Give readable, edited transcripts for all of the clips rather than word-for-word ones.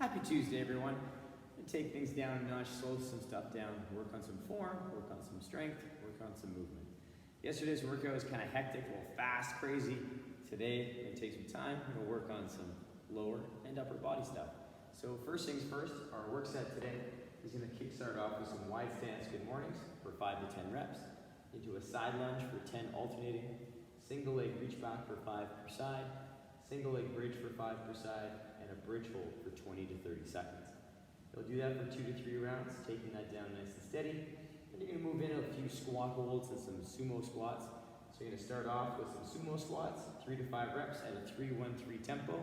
Happy Tuesday, everyone. And take things down a notch, slow some stuff down, work on some form, work on some strength, work on some movement. Yesterday's workout was kind of hectic, a little fast, crazy. Today, we're gonna take some time, we're gonna work on some lower and upper body stuff. So first things first, our work set today is gonna kickstart off with some wide stance good mornings for 5 to 10 reps, into a side lunge for 10 alternating, single leg reach back for 5 per side, single leg bridge for 5 per side, and a bridge hold for 20 to 30 seconds. You'll do that for 2 to 3 rounds, taking that down nice and steady. Then you're gonna move into a few squat holds and some sumo squats. So you're gonna start off with some sumo squats, 3 to 5 reps at a 3-1-3 tempo.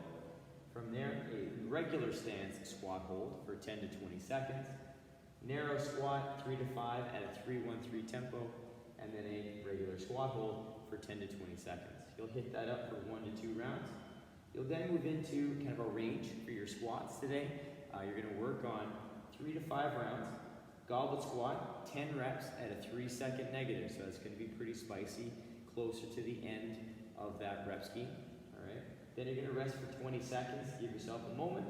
From there, a regular stance squat hold for 10 to 20 seconds. Narrow squat, 3 to 5 at a 3-1-3 tempo. And then a regular squat hold for 10 to 20 seconds. You'll hit that up for 1 to 2 rounds. You'll then move into kind of a range for your squats today. You're going to work on 3 to 5 rounds. Goblet squat, 10 reps at a 3-second negative. So it's going to be pretty spicy, closer to the end of that rep scheme. All right. Then you're going to rest for 20 seconds. Give yourself a moment.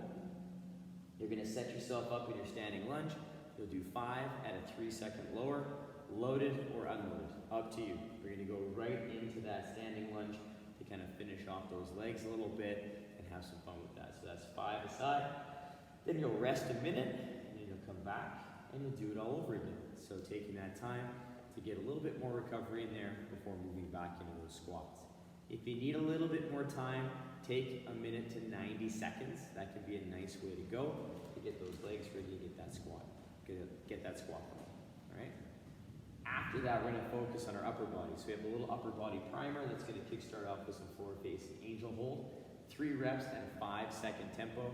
You're going to set yourself up in your standing lunge. You'll do 5 at a 3-second lower, loaded or unloaded. Up to you. We're going to go right into that standing lunge to kind of finish off those legs a little bit and have some fun with that. So that's 5 aside. Then you'll rest a minute, and then you'll come back, and you'll do it all over again. So taking that time to get a little bit more recovery in there before moving back into those squats. If you need a little bit more time, take a minute to 90 seconds. That could be a nice way to go to get those legs ready to get that squat. Get that squat going, all right? After that, we're gonna focus on our upper body. So we have a little upper body primer that's gonna kickstart off with some forward-facing angel hold. 3 reps at a 5-second tempo,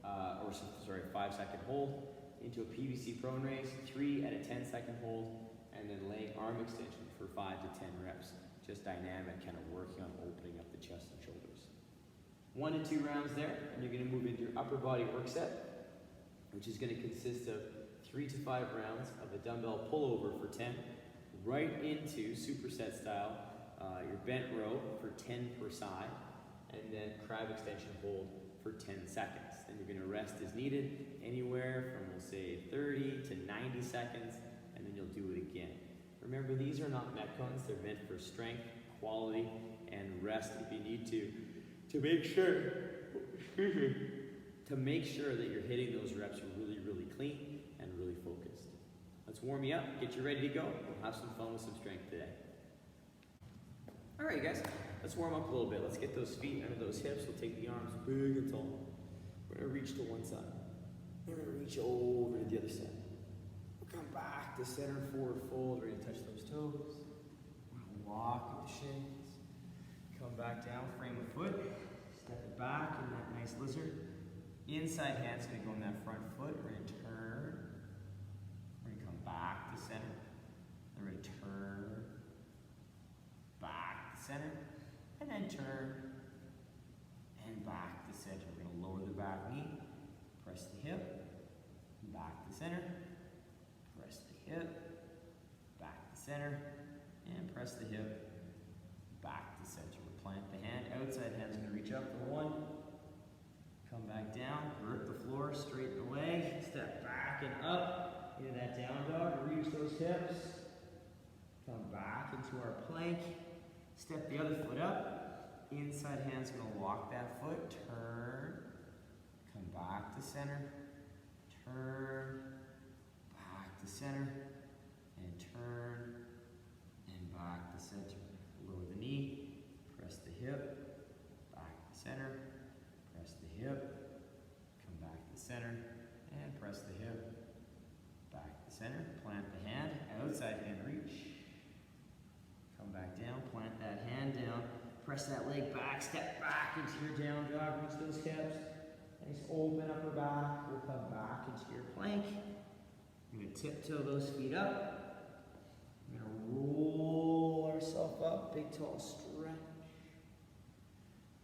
5-second hold, into a PVC Prone Raise, 3 at a 10-second hold, and then laying arm extension for 5 to 10 reps. Just dynamic, kind of working on opening up the chest and shoulders. 1 to 2 rounds there, and you're gonna move into your upper body work set, which is gonna consist of 3 to 5 rounds of a dumbbell pullover for 10, right into superset style, your bent row for 10 per side, and then crab extension hold for 10 seconds. Then you're gonna rest as needed, anywhere from, we'll say, 30 to 90 seconds, and then you'll do it again. Remember, these are not metcons, they're meant for strength, quality, and rest if you need to make sure that you're hitting those reps really, really clean and really focused. Let's warm you up, get you ready to go. We'll have some fun with some strength today. All right, guys, let's warm up a little bit. Let's get those feet under those hips. We'll take the arms big and tall. We're gonna reach to one side. We're gonna reach over to the other side. We'll come back to center, forward fold. We're gonna touch those toes. We're gonna walk with the shins. Come back down, frame of foot. Step it back in that nice lizard. Inside hand's gonna go in that front foot. We're gonna turn. We're gonna come back to center. Then we're gonna turn. Back to center. And then turn. And back to center. We're gonna lower the back knee. Press the hip. Back to center. Press the hip. Back to center. And press the hip. Back to center. We'll plant the hand. Outside hand's gonna reach up for 1. Come back down, grip the floor, straighten the leg, step back and up into that down dog, reach those hips, come back into our plank, step the other foot up, inside hand's gonna walk that foot, turn, come back to center, turn, back to center, and turn, and back to center. Lower the knee, press the hip, back to center, press the hip, come back to center, and press the hip, back to center, plant the hand, outside hand reach, come back down, plant that hand down, press that leg back, step back into your down dog, reach those hips, nice open upper back, we'll come back into your plank, we're going to tiptoe those feet up, we're going to roll ourselves up, big tall stretch.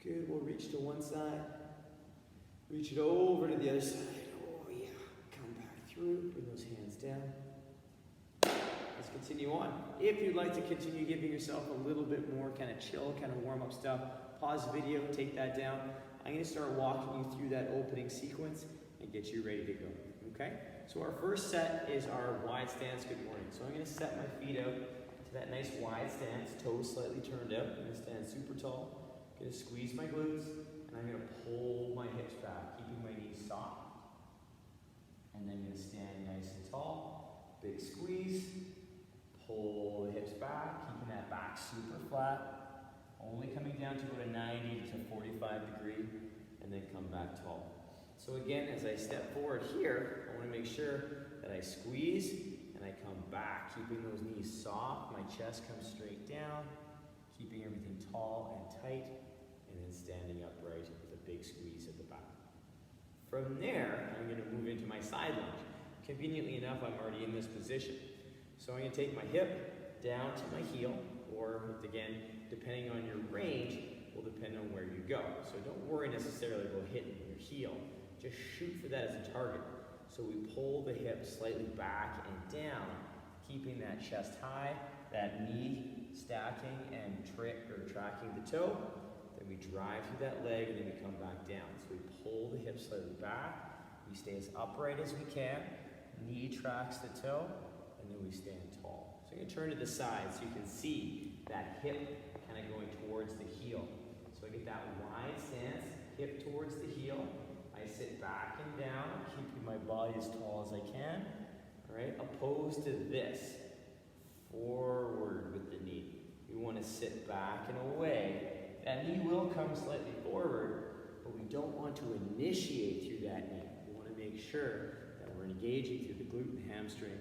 Good, we'll reach to one side, reach it over to the other side. Oh yeah, come back through, bring those hands down. Let's continue on. If you'd like to continue giving yourself a little bit more kind of chill, kind of warm up stuff, pause the video, take that down. I'm gonna start walking you through that opening sequence, and get you ready to go, okay? So our first set is our wide stance good morning. So I'm gonna set my feet out to that nice wide stance, toes slightly turned out. I'm gonna stand super tall, gonna squeeze my glutes, and I'm gonna pull my hips back, keeping my knees soft. And then I'm gonna stand nice and tall, big squeeze, pull the hips back, keeping that back super flat, only coming down to about a 90 to 45 degree, and then come back tall. So again, as I step forward here, I want to make sure that I squeeze and I come back, keeping those knees soft, my chest comes straight down, keeping everything tall and tight, and then standing upright with a big squeeze at the back. From there, I'm going to move into my side lunge. Conveniently enough, I'm already in this position. So I'm going to take my hip down to my heel, or again, depending on your range, will depend on where you go. So don't worry necessarily about hitting your heel. Just shoot for that as a target. So we pull the hip slightly back and down, keeping that chest high, that knee stacking and tracking the toe. Then we drive through that leg and then we come back down. So we pull the hip slightly back. We stay as upright as we can. Knee tracks the toe, and then we stand tall. So I'm going to turn to the side so you can see that hip kind of going towards the heel. So I get that wide stance, hip towards the heel. I sit back and down, keeping my body as tall as I can. All right, opposed to this, forward with the knee. We want to sit back and away. That knee will come slightly forward, but we don't want to initiate through that knee. We want to make sure that we're engaging through the glute and hamstring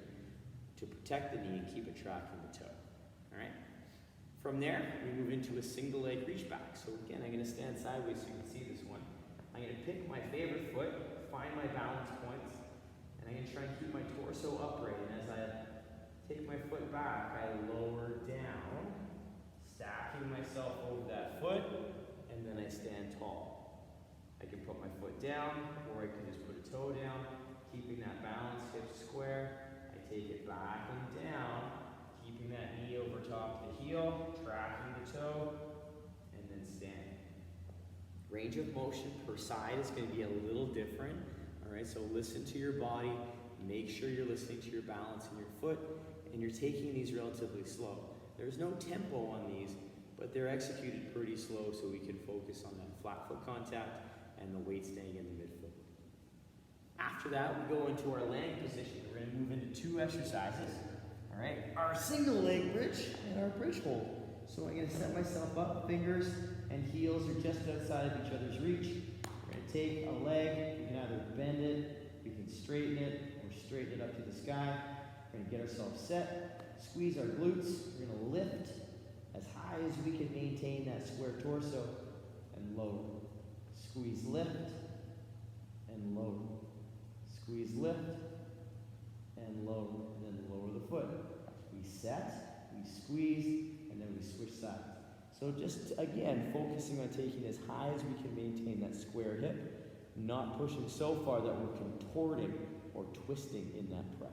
to protect the knee and keep it tracking the toe. All right. From there, we move into a single leg reach back. So again, I'm going to stand sideways so you can see this one. I'm going to pick my favorite foot, find my balance points, and I'm going to try and keep my torso upright. And as I take my foot back, I lower down, stacking myself over that foot, and then I stand tall. I can put my foot down, or I can just put a toe down, keeping that balance, hips square. I take it back and down, keeping that knee over top of the heel, tracking the toe, and then stand. Range of motion per side is going to be a little different. All right, so listen to your body, make sure you're listening to your balance in your foot, and you're taking these relatively slow. There's no tempo on these, but they're executed pretty slow so we can focus on that flat foot contact and the weight staying in the midfoot. After that, we go into our laying position. We're going to move into two exercises. All right, our single leg bridge and our bridge hold. So I'm going to set myself up, fingers and heels are just outside of each other's reach. We're going to take a leg, we can either bend it, we can straighten it, or straighten it up to the sky. We're going to get ourselves set, squeeze our glutes, we're going to lift as high as we can maintain that square torso, and lower. Squeeze, lift, and lower. Squeeze, lift, and lower, and then lower the foot. We set, we squeeze, and then we switch sides. So just, again, focusing on taking as high as we can maintain that square hip, not pushing so far that we're contorting or twisting in that press.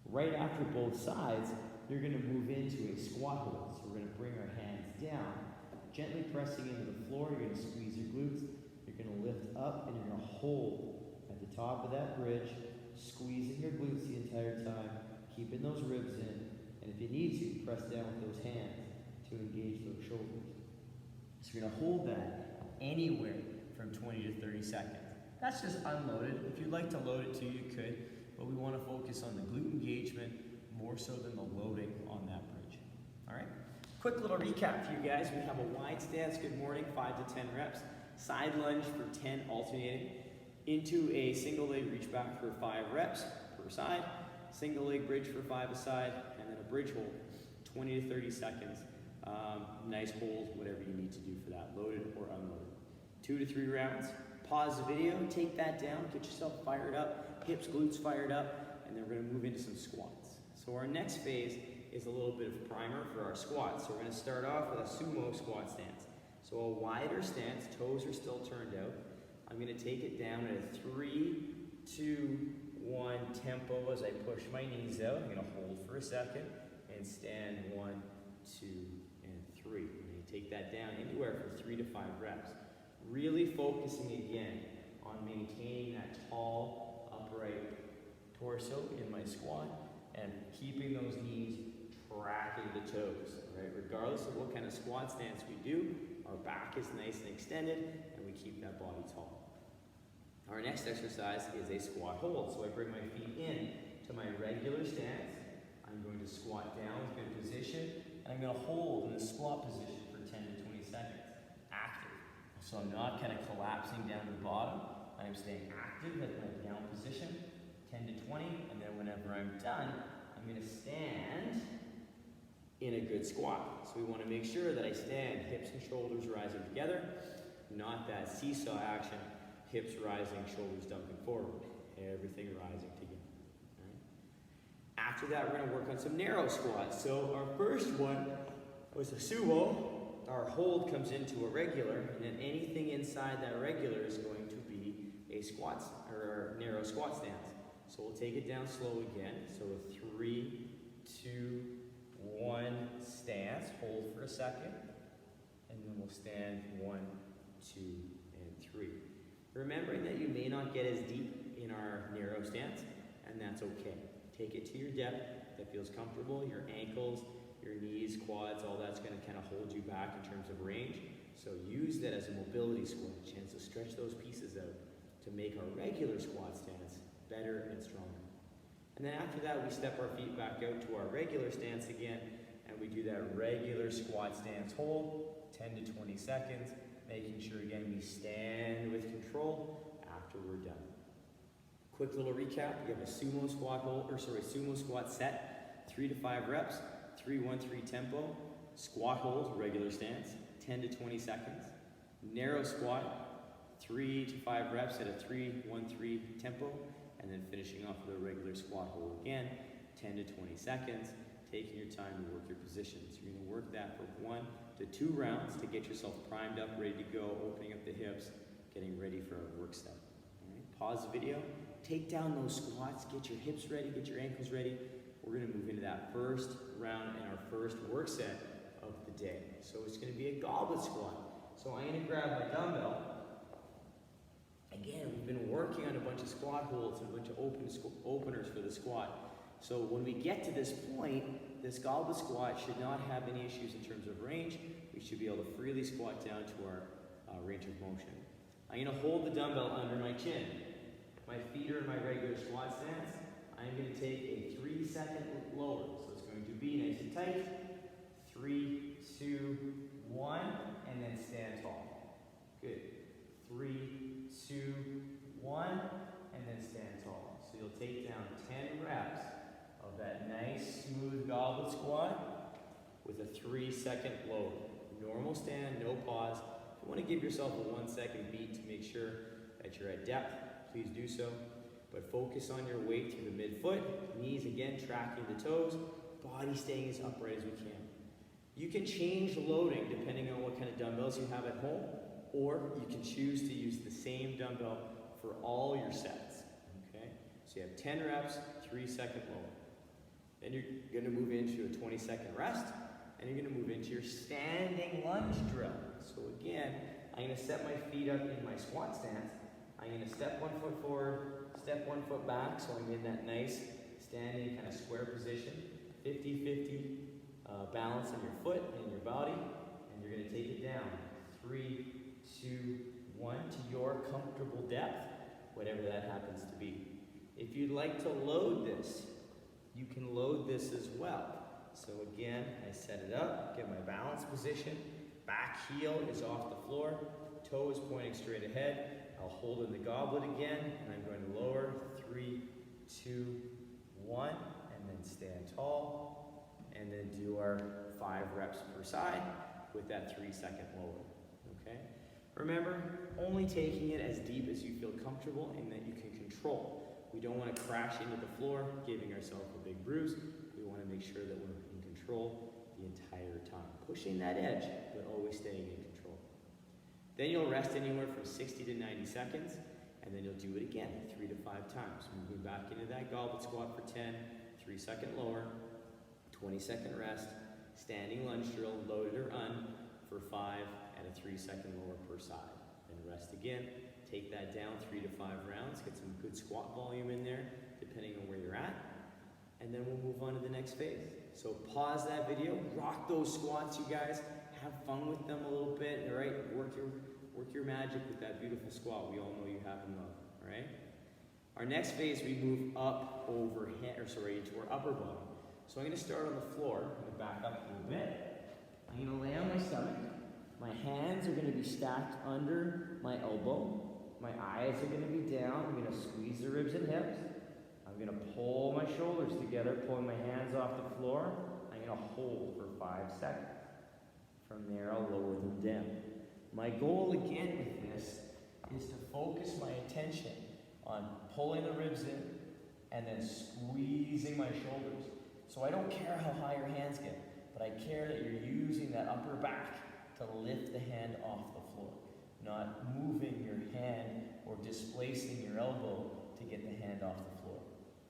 Right after both sides, you're going to move into a squat hold. So we're going to bring our hands down, gently pressing into the floor. You're going to squeeze your glutes. You're going to lift up, and you're going to hold at the top of that bridge, squeezing your glutes the entire time, keeping those ribs in. And if you need to, press down with those hands to engage those shoulders. So you're going to hold that anywhere from 20 to 30 seconds. That's just unloaded. If you'd like to load it too, you could, but we want to focus on the glute engagement more so than the loading on that bridge. All right? Quick little recap for you guys. We have a wide stance, good morning, 5 to 10 reps. Side lunge for 10 alternating. Into a single leg reach back for 5 reps per side. Single leg bridge for 5 a side, and then a bridge hold, 20 to 30 seconds. Nice hold, whatever you need to do for that, loaded or unloaded. 2 to 3 rounds. Pause the video, take that down, get yourself fired up, hips, glutes fired up, and then we're going to move into some squats. So our next phase is a little bit of primer for our squats. So we're going to start off with a sumo squat stance. So a wider stance, toes are still turned out. I'm going to take it down at a 3, 2, 1 tempo as I push my knees out. I'm going to hold for a second and stand 1, 2, and 3. I'm going to take that down anywhere from 3 to 5 reps. Really focusing again on on maintaining that tall, upright torso in my squat and keeping those knees tracking the toes, right? Regardless of what kind of squat stance we do, our back is nice and extended and we keep that body tall. Our next exercise is a squat hold. So I bring my feet in to my regular stance. I'm going to squat down with good position, and I'm going to hold in the squat position for 10 to 20 seconds. Active. So I'm not kind of collapsing down to the bottom. I'm staying active at my down position, 10 to 20, and then whenever I'm done, I'm going to stand in a good squat. So we want to make sure that I stand, hips and shoulders rising together, not that seesaw action, hips rising, shoulders dumping forward, everything rising together. All right? After that, we're going to work on some narrow squats. So our first one was a sumo. Our hold comes into a regular, and then anything inside that regular is going to be a squat or a narrow squat stance. So we'll take it down slow again. So a 3, 2, 1 stance. Hold for a second, and then we'll stand 1, 2, and 3. Remembering that you may not get as deep in our narrow stance, and that's okay. Take it to your depth that feels comfortable. Your ankles, your knees, quads, all that's going to kind of hold you back in terms of range. So use that as a mobility squat, a chance to stretch those pieces out to make our regular squat stance better and stronger. And then after that, we step our feet back out to our regular stance again, and we do that regular squat stance hold, 10 to 20 seconds. Making sure, again, we stand with control after we're done. Quick little recap. We have a sumo squat sumo squat set, 3 to 5 reps, 3-1-3 tempo, squat hold, regular stance, 10 to 20 seconds. Narrow squat, 3 to 5 reps at a 3-1-3 tempo, and then finishing off with a regular squat hold again, 10 to 20 seconds, taking your time to work your positions. You're going to work that for 1 to 2 rounds to get yourself primed up, ready to go, opening up the hips, getting ready for a work set. All right, pause the video, take down those squats, get your hips ready, get your ankles ready. We're going to move into that first round and our first work set of the day. So it's going to be a goblet squat. So I'm going to grab my dumbbell. Again, we've been working on a bunch of squat holds and a bunch of openers for the squat. So when we get to this point, this goblet squat should not have any issues in terms of range. We should be able to freely squat down to our range of motion. I'm going to hold the dumbbell under my chin. My feet are in my regular squat stance. I'm going to take a 3-second lower. So it's going to be nice and tight. 3, 2, 1, and then stand tall. Good. 3, 2, 1, and then stand tall. So you'll take down 10 reps of that nice, smooth goblet squat with a 3-second lower. Normal stand, no pause. If you want to give yourself a 1-second beat to make sure that you're at depth, please do so. But focus on your weight through the midfoot, knees again tracking the toes, body staying as upright as we can. You can change loading depending on what kind of dumbbells you have at home, or you can choose to use the same dumbbell for all your sets. Okay? So you have 10 reps, 3-second lower. Then you're going to move into a 20-second rest, and you're going to move into your standing lunge drill. So again, I'm going to set my feet up in my squat stance. I'm going to step 1 foot forward, step 1 foot back, so I'm in that nice standing kind of square position. 50-50 balance on your foot and your body, and you're going to take it down. 3, 2, 1 to your comfortable depth, whatever that happens to be. If you'd like to load this, you can load this as well. So again, I set it up, get my balance position, back heel is off the floor, toe is pointing straight ahead. I'll hold in the goblet again, and I'm going to lower. 3, 2, 1, and then stand tall, and then do our 5 reps per side with that 3-second lower. Okay? Remember, only taking it as deep as you feel comfortable and that you can control. We don't want to crash into the floor, giving ourselves a big bruise. We want to make sure that we're in control the entire time. Pushing that edge, but always staying in control. Then you'll rest anywhere from 60 to 90 seconds, and then you'll do it again 3 to 5 times. Moving back into that goblet squat for 10, 3-second lower, 20-second rest, standing lunge drill, loaded or un, for 5 and a 3-second lower per side. Then rest again, take that down 3 to 5 rounds, get some good squat volume in there, depending on where you're at. And then we'll move on to the next phase. So pause that video, rock those squats, you guys. Have fun with them a little bit, all right? Work your magic with that beautiful squat we all know you have and love, all right? Our next phase, we move up into our upper body. So I'm gonna start on the floor. I'm gonna back up a little bit. I'm gonna lay on my stomach. My hands are gonna be stacked under my elbow. My eyes are gonna be down. I'm gonna squeeze the ribs and hips. I'm gonna pull my shoulders together, pulling my hands off the floor. I'm gonna hold for 5 seconds. From there, I'll lower them down. My goal again with this is to focus my attention on pulling the ribs in and then squeezing my shoulders. So I don't care how high your hands get, but I care that you're using that upper back to lift the hand off the floor, not moving your hand or displacing your elbow to get the hand off the floor.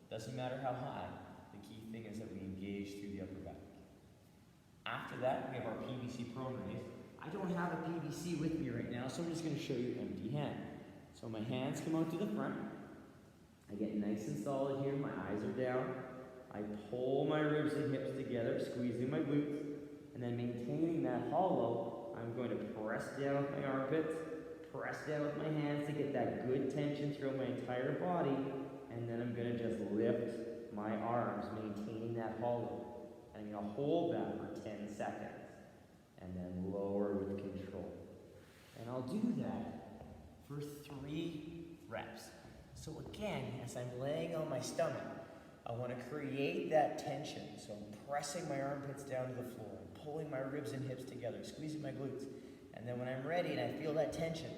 Doesn't matter how high, the key thing is that we engage through the upper back. After that, we have our PVC Prone Raise. I don't have a PVC with me right now, so I'm just going to show you empty hand. So my hands come out to the front. I get nice and solid here. My eyes are down. I pull my ribs and hips together, squeezing my glutes, and then maintaining that hollow, I'm going to press down with my armpits, press down with my hands to get that good tension throughout my entire body, and then I'm going to just lift my arms, maintaining that hollow. And I'm going to hold that for 10 seconds, and then lower with control. And I'll do that for 3 reps. So again, as I'm laying on my stomach, I want to create that tension. So I'm pressing my armpits down to the floor, I'm pulling my ribs and hips together, squeezing my glutes. And then when I'm ready and I feel that tension,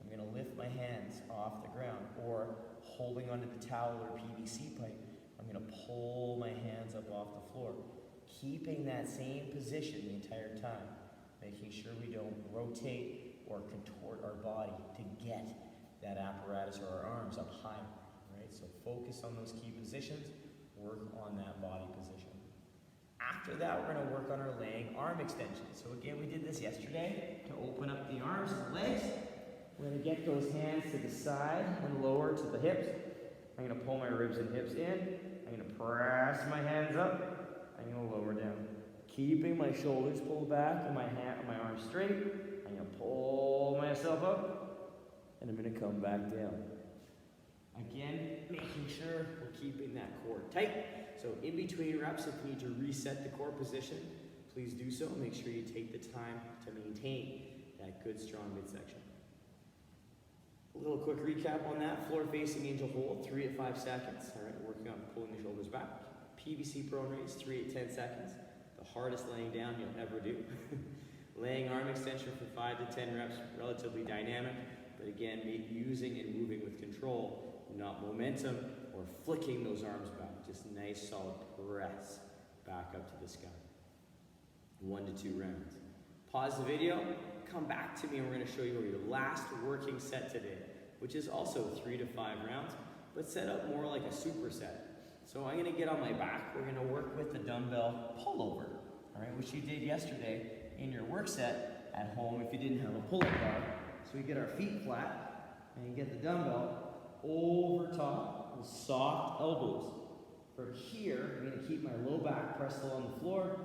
I'm going to lift my hands off the ground, or holding onto the towel or PVC pipe, I'm going to pull my hands up off the floor, keeping that same position the entire time, making sure we don't rotate or contort our body to get that apparatus or our arms up higher, right? So focus on those key positions, work on that body position. After that, we're gonna work on our laying arm extensions. So again, we did this yesterday to open up the arms and legs. We're gonna get those hands to the side and lower to the hips. I'm gonna pull my ribs and hips in. I'm gonna press my hands up. I'm gonna lower down. Keeping my shoulders pulled back and my arms straight. I'm gonna pull myself up, and I'm gonna come back down. Again, making sure we're keeping that core tight. So in between reps, if you need to reset the core position, please do so. Make sure you take the time to maintain that good, strong midsection. A little quick recap on that. Floor facing angel hold, 3 to 5 seconds. All right, working on pulling the shoulders back. PVC Prone Raise, 3 to 10 seconds. The hardest laying down you'll ever do. Laying arm extension for 5 to 10 reps, relatively dynamic, but again, using and moving with control, not momentum or flicking those arms back. Just nice, solid press back up to the sky. 1 to 2 rounds. Pause the video, come back to me, and we're going to show you your last working set today, which is also 3 to 5 rounds, but set up more like a superset. So I'm going to get on my back. We're going to work with the dumbbell pullover, all right, which you did yesterday in your work set at home if you didn't have a pull-up bar. So we get our feet flat and get the dumbbell over top with soft elbows. From here, I'm going to keep my low back pressed along the floor.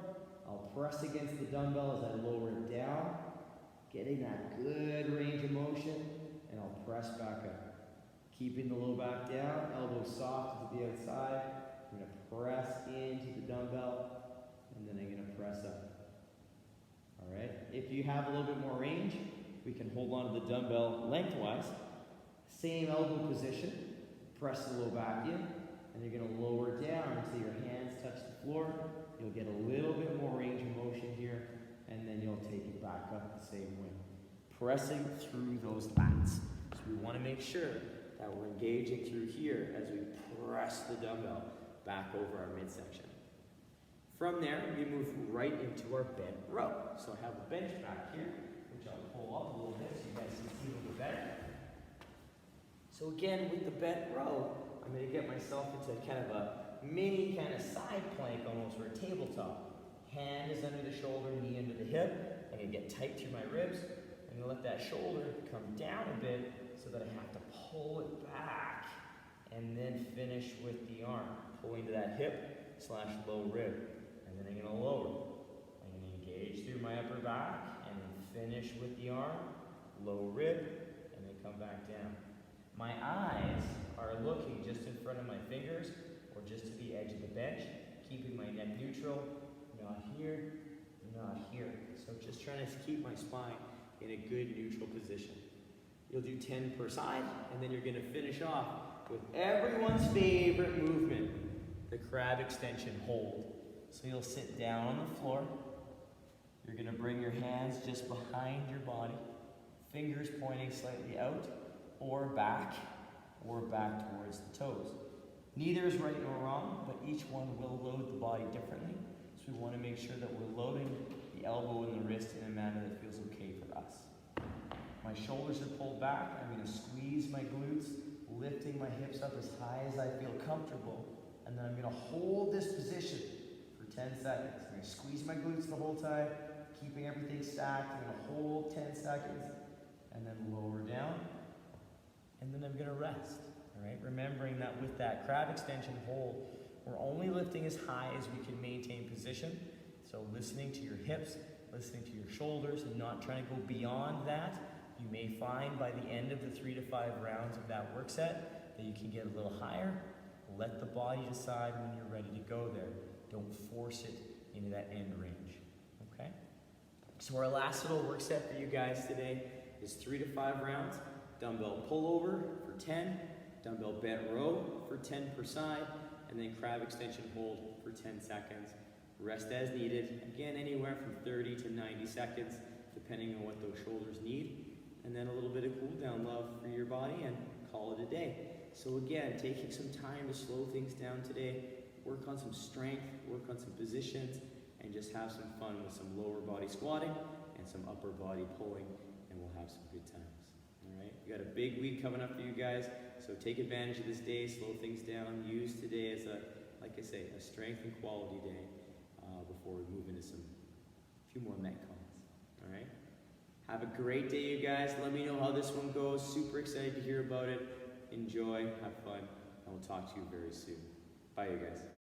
I'll press against the dumbbell as I lower it down, getting that good range of motion, and I'll press back up. Keeping the low back down, elbows soft to the outside. I'm going to press into the dumbbell, and then I'm going to press up. All right. If you have a little bit more range, we can hold on to the dumbbell lengthwise. Same elbow position. Press the low back in, and you're going to lower down until your hands touch the floor. You'll get a little bit more range of motion here, and then you'll take it back up the same way. Pressing through those lats. So we want to make sure that we're engaging through here as we press the dumbbell back over our midsection. From there, we move right into our bent row. So I have a bench back here, which I'll pull up a little bit so you guys can see a little bit better. So again, with the bent row, I'm going to get myself into kind of a mini kind of side plank almost, or a tabletop. Hand is under the shoulder, knee under the hip. I'm going to get tight through my ribs. I'm going to let that shoulder come down a bit so that I have to pull it back and then finish with the arm. Pulling to that hip / low rib. And then I'm gonna lower. I'm gonna engage through my upper back and then finish with the arm, low rib, and then come back down. My eyes are looking just in front of my fingers or just to the edge of the bench, keeping my neck neutral, not here, not here. So just trying to keep my spine in a good neutral position. You'll do 10 per side, and then you're gonna finish off with everyone's favorite movement, the crab extension hold. So you'll sit down on the floor. You're gonna bring your hands just behind your body, fingers pointing slightly out or back towards the toes. Neither is right nor wrong, but each one will load the body differently. So we wanna make sure that we're loading the elbow and the wrist in a manner that feels okay for us. My shoulders are pulled back. I'm gonna squeeze my glutes, lifting my hips up as high as I feel comfortable. And then I'm gonna hold this position for 10 seconds. I'm gonna squeeze my glutes the whole time, keeping everything stacked. I'm gonna hold 10 seconds and then lower down. And then I'm gonna rest, all right? Remembering that with that crab extension hold, we're only lifting as high as we can maintain position. So listening to your hips, listening to your shoulders, and not trying to go beyond that. You may find by the end of the 3 to 5 rounds of that work set that you can get a little higher. Let the body decide when you're ready to go there. Don't force it into that end range, okay? So our last little work set for you guys today is 3 to 5 rounds. Dumbbell pullover for 10, dumbbell bent row for 10 per side, and then crab extension hold for 10 seconds. Rest as needed, again anywhere from 30 to 90 seconds, depending on what those shoulders need. And then a little bit of cool down love for your body and call it a day. So again, taking some time to slow things down today, work on some strength, work on some positions, and just have some fun with some lower body squatting and some upper body pulling, and we'll have some good times. All right, we got a big week coming up for you guys, so take advantage of this day, slow things down, use today as a, like I say, a strength and quality day before we move into a few more metcons. All right, have a great day, you guys. Let me know how this one goes. Super excited to hear about it. Enjoy, have fun, and we'll talk to you very soon. Bye, you guys.